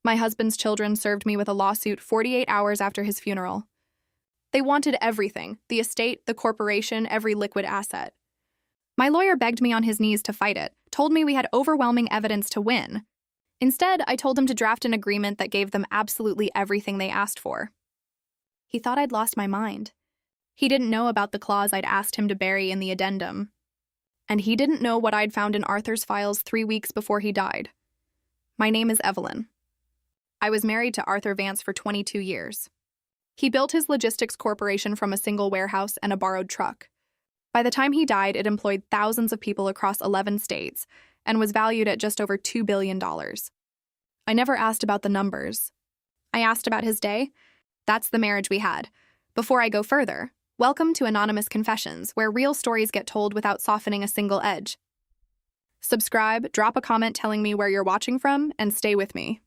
My husband's children served me with a lawsuit 48 hours after his funeral. They wanted everything, the estate, the corporation, every liquid asset. My lawyer begged me on his knees to fight it, told me we had overwhelming evidence to win. Instead, I told him to draft an agreement that gave them absolutely everything they asked for. He thought I'd lost my mind. He didn't know about the clause I'd asked him to bury in the addendum. And he didn't know what I'd found in Arthur's files 3 weeks before he died. My name is Evelyn. I was married to Arthur Vance for 22 years. He built his logistics corporation from a single warehouse and a borrowed truck. By the time he died, it employed thousands of people across 11 states and was valued at just over $2 billion. I never asked about the numbers. I asked about his day. That's the marriage we had. Before I go further, welcome to Anonymous Confessions, where real stories get told without softening a single edge. Subscribe, drop a comment telling me where you're watching from, and stay with me.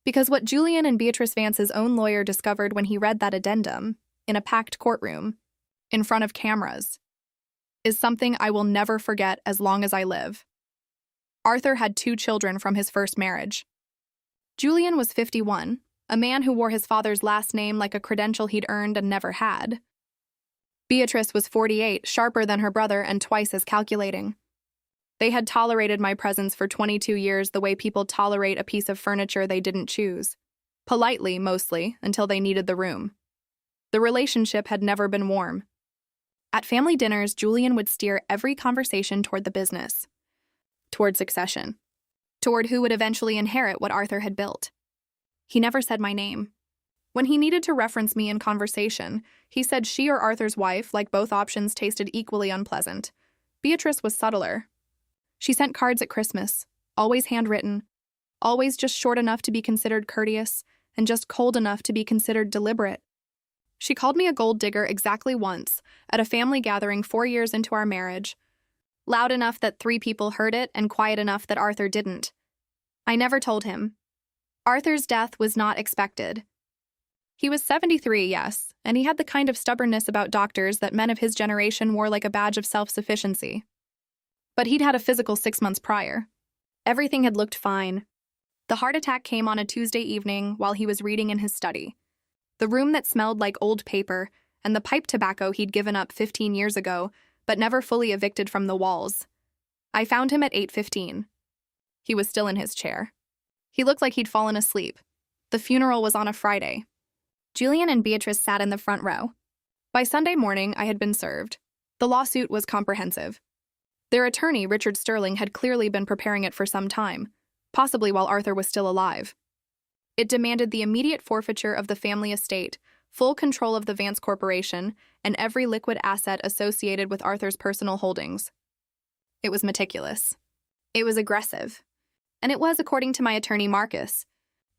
Because what Julian and Beatrice Vance's own lawyer discovered when he read that addendum, in a packed courtroom, in front of cameras, is something I will never forget as long as I live. Arthur had 2 children from his first marriage. Julian was 51, a man who wore his father's last name like a credential he'd earned and never had. Beatrice was 48, sharper than her brother and twice as calculating. They had tolerated my presence for 22 years the way people tolerate a piece of furniture they didn't choose. Politely, mostly, until they needed the room. The relationship had never been warm. At family dinners, Julian would steer every conversation toward the business, toward succession, toward who would eventually inherit what Arthur had built. He never said my name. When he needed to reference me in conversation, he said she or Arthur's wife, like both options, tasted equally unpleasant. Beatrice was subtler. She sent cards at Christmas, always handwritten, always just short enough to be considered courteous, and just cold enough to be considered deliberate. She called me a gold digger exactly once, at a family gathering 4 years into our marriage. Loud enough that 3 people heard it and quiet enough that Arthur didn't. I never told him. Arthur's death was not expected. He was 73, yes, and he had the kind of stubbornness about doctors that men of his generation wore like a badge of self-sufficiency. But he'd had a physical 6 months prior. Everything had looked fine. The heart attack came on a Tuesday evening while he was reading in his study. The room that smelled like old paper and the pipe tobacco he'd given up 15 years ago, but never fully evicted from the walls. I found him at 8:15. He was still in his chair. He looked like he'd fallen asleep. The funeral was on a Friday. Julian and Beatrice sat in the front row. By Sunday morning, I had been served. The lawsuit was comprehensive. Their attorney, Richard Sterling, had clearly been preparing it for some time, possibly while Arthur was still alive. It demanded the immediate forfeiture of the family estate, full control of the Vance Corporation, and every liquid asset associated with Arthur's personal holdings. It was meticulous. It was aggressive. And it was, according to my attorney Marcus,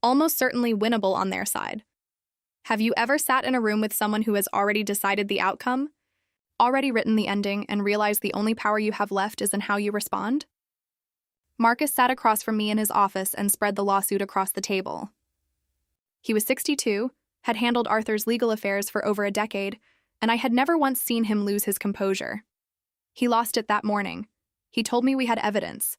almost certainly winnable on their side. Have you ever sat in a room with someone who has already decided the outcome, already written the ending, and realized the only power you have left is in how you respond? Marcus sat across from me in his office and spread the lawsuit across the table. He was 62, had handled Arthur's legal affairs for over a decade, and I had never once seen him lose his composure. He lost it that morning. He told me we had evidence.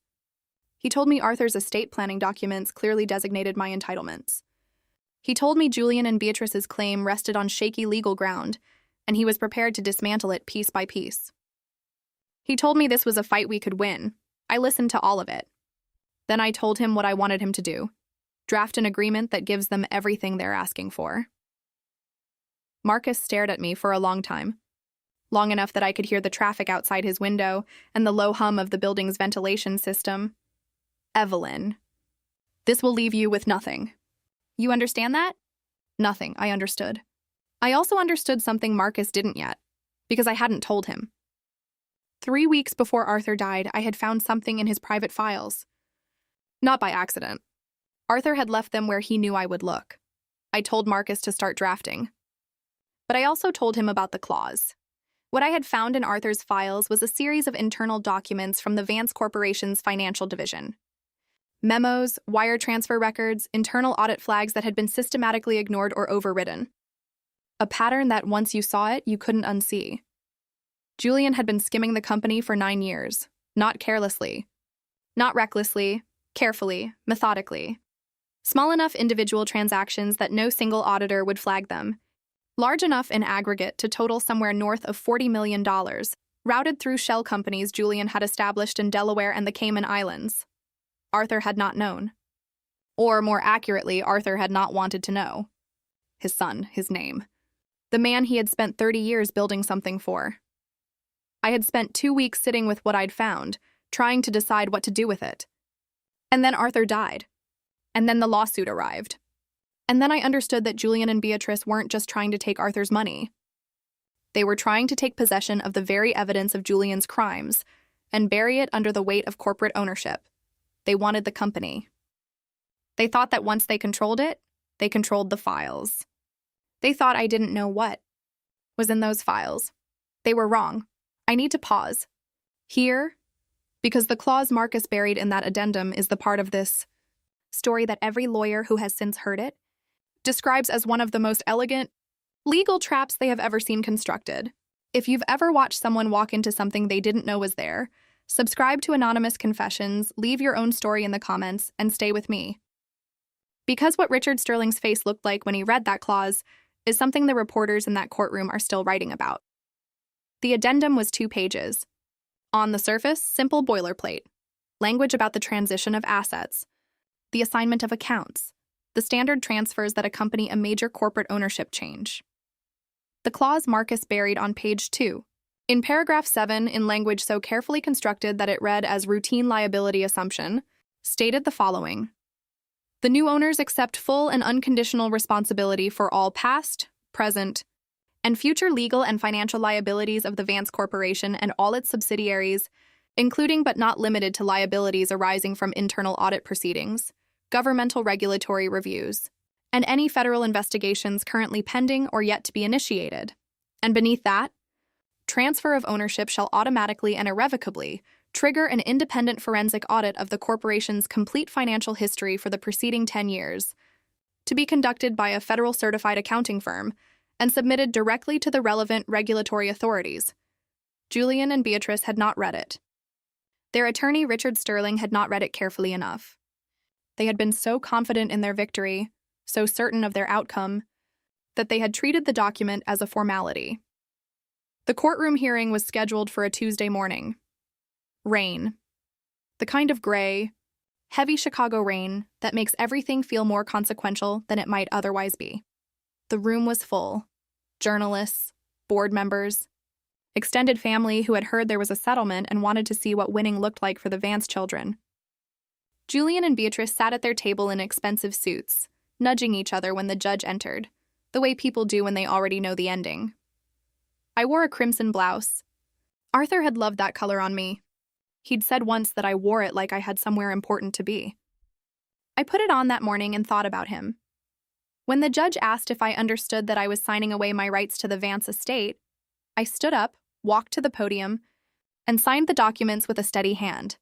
He told me Arthur's estate planning documents clearly designated my entitlements. He told me Julian and Beatrice's claim rested on shaky legal ground, and he was prepared to dismantle it piece by piece. He told me this was a fight we could win. I listened to all of it. Then I told him what I wanted him to do. Draft an agreement that gives them everything they're asking for. Marcus stared at me for a long time. Long enough that I could hear the traffic outside his window and the low hum of the building's ventilation system. Evelyn, this will leave you with nothing. You understand that? Nothing, I understood. I also understood something Marcus didn't yet, because I hadn't told him. 3 weeks before Arthur died, I had found something in his private files. Not by accident. Arthur had left them where he knew I would look. I told Marcus to start drafting. But I also told him about the clause. What I had found in Arthur's files was a series of internal documents from the Vance Corporation's financial division. Memos, wire transfer records, internal audit flags that had been systematically ignored or overridden. A pattern that, once you saw it, you couldn't unsee. Julian had been skimming the company for 9 years, not carelessly, not recklessly, carefully, methodically. Small enough individual transactions that no single auditor would flag them. Large enough in aggregate to total somewhere north of $40 million, routed through shell companies Julian had established in Delaware and the Cayman Islands. Arthur had not known. Or, more accurately, Arthur had not wanted to know. His son, his name. The man he had spent 30 years building something for. I had spent 2 weeks sitting with what I'd found, trying to decide what to do with it. And then Arthur died. And then the lawsuit arrived. And then I understood that Julian and Beatrice weren't just trying to take Arthur's money. They were trying to take possession of the very evidence of Julian's crimes and bury it under the weight of corporate ownership. They wanted the company. They thought that once they controlled it, they controlled the files. They thought I didn't know what was in those files. They were wrong. I need to pause. Here, because the clause Marcus buried in that addendum is the part of this story that every lawyer who has since heard it describes as one of the most elegant legal traps they have ever seen constructed. If you've ever watched someone walk into something they didn't know was there, subscribe to Anonymous Confessions, leave your own story in the comments, and stay with me. Because what Richard Sterling's face looked like when he read that clause is something the reporters in that courtroom are still writing about. The addendum was 2 pages. On the surface, simple boilerplate. Language about the transition of assets, the assignment of accounts, the standard transfers that accompany a major corporate ownership change. The clause Marcus buried on page 2. In paragraph 7, in language so carefully constructed that it read as routine liability assumption, stated the following: the new owners accept full and unconditional responsibility for all past, present, and future legal and financial liabilities of the Vance Corporation and all its subsidiaries, including but not limited to liabilities arising from internal audit proceedings, governmental regulatory reviews, and any federal investigations currently pending or yet to be initiated. And beneath that, transfer of ownership shall automatically and irrevocably trigger an independent forensic audit of the corporation's complete financial history for the preceding 10 years, to be conducted by a federal certified accounting firm and submitted directly to the relevant regulatory authorities. Julian and Beatrice had not read it. Their attorney, Richard Sterling, had not read it carefully enough. They had been so confident in their victory, so certain of their outcome, that they had treated the document as a formality. The courtroom hearing was scheduled for a Tuesday morning. Rain. The kind of gray, heavy Chicago rain that makes everything feel more consequential than it might otherwise be. The room was full. Journalists, board members, extended family who had heard there was a settlement and wanted to see what winning looked like for the Vance children. Julian and Beatrice sat at their table in expensive suits, nudging each other when the judge entered, the way people do when they already know the ending. I wore a crimson blouse. Arthur had loved that color on me. He'd said once that I wore it like I had somewhere important to be. I put it on that morning and thought about him. When the judge asked if I understood that I was signing away my rights to the Vance estate, I stood up, walked to the podium, and signed the documents with a steady hand.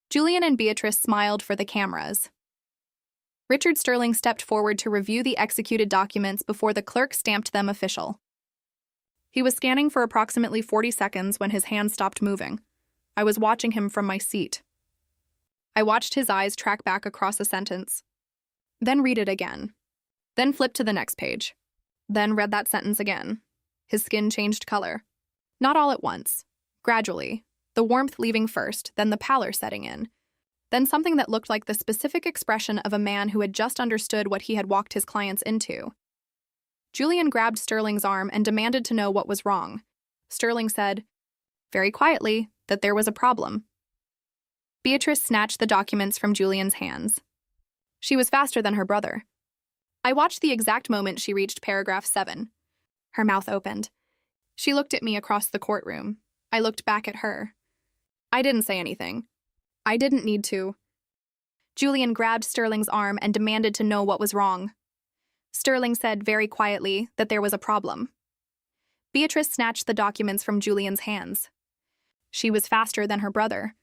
Julian and Beatrice smiled for the cameras. Richard Sterling stepped forward to review the executed documents before the clerk stamped them official. He was scanning for approximately 40 seconds when his hand stopped moving. I was watching him from my seat. I watched his eyes track back across a sentence, then read it again, then flip to the next page, then read that sentence again. His skin changed color. Not all at once, gradually, the warmth leaving first, then the pallor setting in, then something that looked like the specific expression of a man who had just understood what he had walked his clients into. Julian grabbed Sterling's arm and demanded to know what was wrong. Sterling said, very quietly, that there was a problem. Beatrice snatched the documents from Julian's hands. She was faster than her brother. I watched the exact moment she reached paragraph 7. Her mouth opened. She looked at me across the courtroom. I looked back at her. I didn't say anything. I didn't need to. Julian grabbed Sterling's arm and demanded to know what was wrong. Sterling said very quietly that there was a problem. Beatrice snatched the documents from Julian's hands. She was faster than her brother.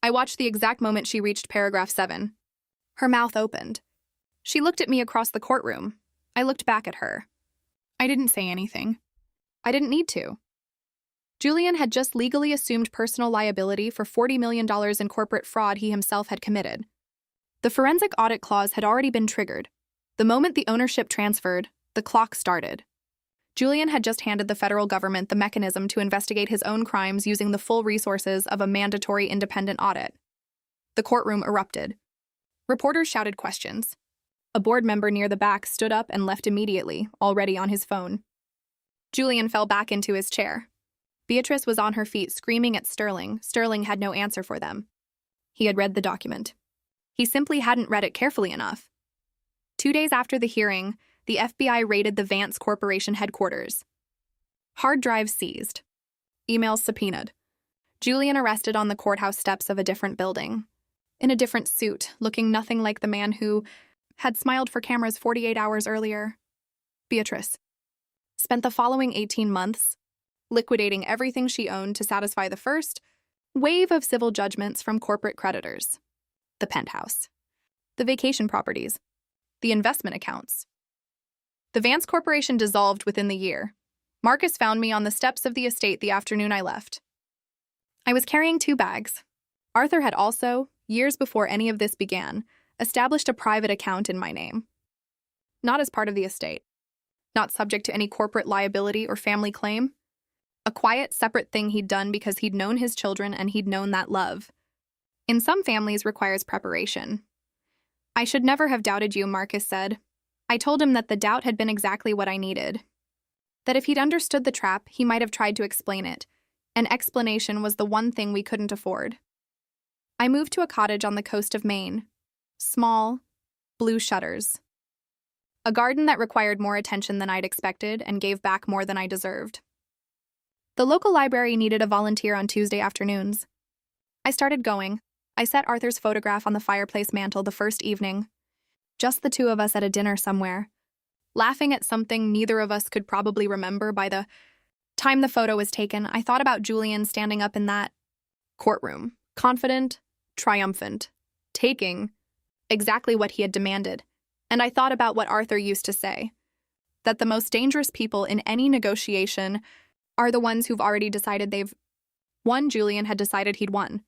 I watched the exact moment she reached paragraph 7. Her mouth opened. She looked at me across the courtroom. I looked back at her. I didn't say anything. I didn't need to. Julian had just legally assumed personal liability for $40 million in corporate fraud he himself had committed. The forensic audit clause had already been triggered. The moment the ownership transferred, the clock started. Julian had just handed the federal government the mechanism to investigate his own crimes using the full resources of a mandatory independent audit. The courtroom erupted. Reporters shouted questions. A board member near the back stood up and left immediately, already on his phone. Julian fell back into his chair. Beatrice was on her feet screaming at Sterling. Sterling had no answer for them. He had read the document. He simply hadn't read it carefully enough. 2 days after the hearing, the FBI raided the Vance Corporation headquarters. Hard drives seized. Emails subpoenaed. Julian arrested on the courthouse steps of a different building. In a different suit, looking nothing like the man who had smiled for cameras 48 hours earlier. Beatrice spent the following 18 months liquidating everything she owned to satisfy the first wave of civil judgments from corporate creditors. The penthouse, the vacation properties, the investment accounts. The Vance Corporation dissolved within the year. Marcus found me on the steps of the estate the afternoon I left. I was carrying 2 bags. Arthur had also, years before any of this began, established a private account in my name. Not as part of the estate. Not subject to any corporate liability or family claim. A quiet, separate thing he'd done because he'd known his children and he'd known that love, in some families, requires preparation. I should never have doubted you, Marcus said. I told him that the doubt had been exactly what I needed. That if he'd understood the trap, he might have tried to explain it. An explanation was the one thing we couldn't afford. I moved to a cottage on the coast of Maine. Small, blue shutters. A garden that required more attention than I'd expected and gave back more than I deserved. The local library needed a volunteer on Tuesday afternoons. I started going. I set Arthur's photograph on the fireplace mantel the first evening. Just the 2 of us at a dinner somewhere, laughing at something neither of us could probably remember by the time the photo was taken. I thought about Julian standing up in that courtroom, confident, triumphant, taking exactly what he had demanded. And I thought about what Arthur used to say, that the most dangerous people in any negotiation are the ones who've already decided they've won. Julian had decided he'd won.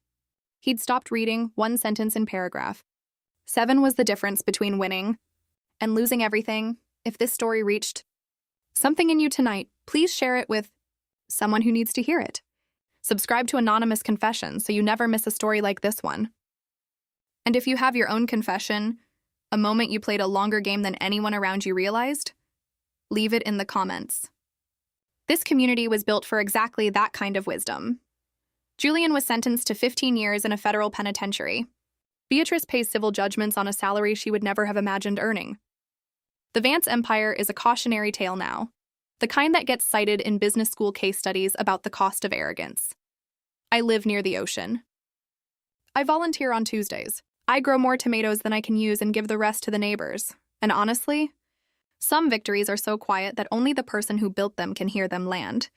He'd stopped reading 1 sentence in paragraph. 7 was the difference between winning and losing everything. If this story reached something in you tonight, please share it with someone who needs to hear it. Subscribe to Anonymous Confessions so you never miss a story like this one. And if you have your own confession, a moment you played a longer game than anyone around you realized, leave it in the comments. This community was built for exactly that kind of wisdom. Julian was sentenced to 15 years in a federal penitentiary. Beatrice pays civil judgments on a salary she would never have imagined earning. The Vance Empire is a cautionary tale now, the kind that gets cited in business school case studies about the cost of arrogance. I live near the ocean. I volunteer on Tuesdays. I grow more tomatoes than I can use and give the rest to the neighbors. And honestly, some victories are so quiet that only the person who built them can hear them land.